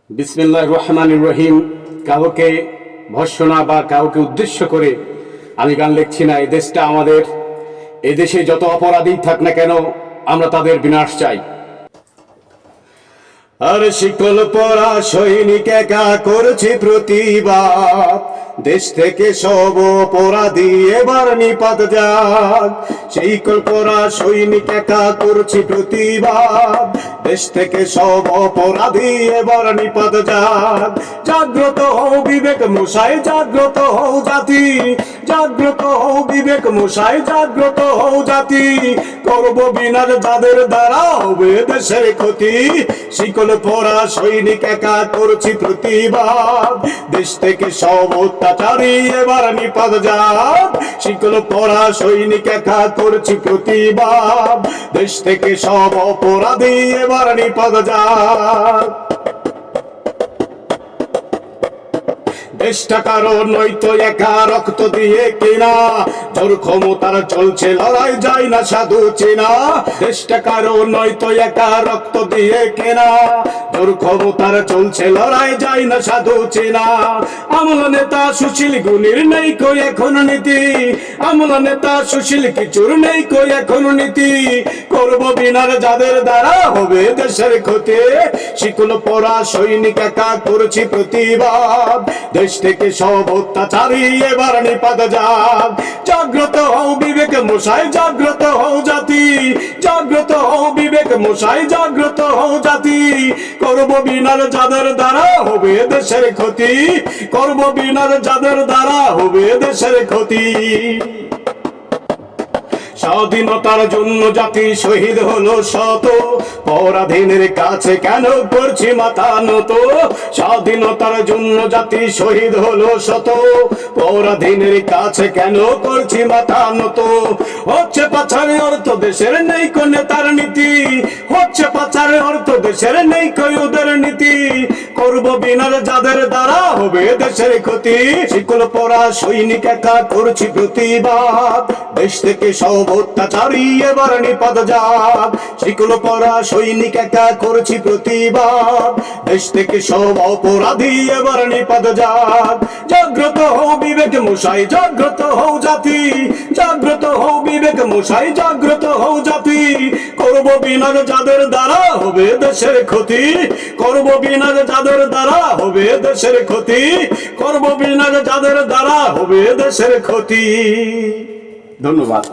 বিসমিল্লাহির রহমানির রহিম। কাউকে ভর্ৎসনা বা কাউকে উদ্দেশ্য করে আমি গান লিখছি না। এই দেশটা আমাদের। এই দেশে যত অপরাধী থাক না কেন, আমরা তাদের বিনাশ চাই। আর শিকল পরা সৈনিক একা করছি প্রতিবাদ, দেশ থেকে সব অপরাধী এবার নিপাত যাক। শিকল পরা সৈনিক একা করছি প্রতিবাদ, দেশ থেকে সব অপরাধী এবার নিপাত যাক। জাগ্রত হও বিবেক মশাই, জাগ্রত হও জাতি, জাগ্রত হও বিবেক মশাই, জাগ্রত হও জাতি। করব বিনাশ যাদের দ্বারা হবে দেশের ক্ষতি। শিকল পরা সৈনিক একা করছি প্রতিবাদ, দেশ থেকে সব অত্যাচারী এবার নিপাত যাক। শিকল পরা সৈনিক একা করছি প্রতিবাদ, দেশ থেকে সব অপরাধী এবার নিপাত যাক। দেশটা কারো নয়তো একা রক্ত দিয়ে কেনা, জোর ক্ষমতার চলছে লড়াই যায় না সাধু চেনা। দেশটা কারো নয়তো একা রক্ত দিয়ে কেনা, জোর ক্ষমতার চলছে লড়াই যায় না সাধু চেনা। আমল নেতা সুশীল গুণীর নেই কই এখন নীতি, আমল নেতা সুশীল কিছুর নেই কই এখন নীতি। করব বিনাশ যাদের দ্বারা হবে দেশের ক্ষতি। শিকল পরা সৈনিক একা করছি প্রতিবাদ, দেশ থেকে সব অত্যাচারী এবার নিপাত যাক। জাগ্রত হও বিবেক মশাই, জাগ্রত হও জাতি, জাগ্রত হও বিবেক মশাই, জাগ্রত হও জাতি। করব বিনাশ যাদের দ্বারা হবে দেশের ক্ষতি, করব বিনাশ যাদের দ্বারা হবে দেশের ক্ষতি। স্বাধীনতার জন্য জাতি শহীদ হলো শত, পরাধীনের কাছে কেন করছি মাথা নত। স্বাধীনতার জন্য জাতি শহীদ হলো শত, পরাধীনের কাছে কেন করছি মাথা নত। হচ্ছে পাচারে অর্থ দেশের নেই কো নেতার নীতি, হচ্ছে পাচারে অর্থ দেশের নেই কই ওদের নীতি। করব বিনাশ যাদের দ্বারা হবে দেশের ক্ষতি। শিকল পরা সৈনিক একা করছি প্রতিবাদ, দেশ থেকে সব অত্যাচারী এবার নিপাত যাক। শিকল পরা সৈনিক একা করছি প্রতিবাদ, দেশ থেকে সব অপরাধী এবার নিপাত যাক। জাগ্রত হও বিবেক মশাই, জাগ্রত হও জাতি, জাগ্রত হও বিবেক মশাই, জাগ্রত হও জাতি। করব বিনাশ যাদের দ্বারা হবে দেশের ক্ষতি, করব বিনাশ যাদের দ্বারা হবে দেশের ক্ষতি, করব বিনাশ যাদের দ্বারা হবে দেশের ক্ষতি। ধন্যবাদ।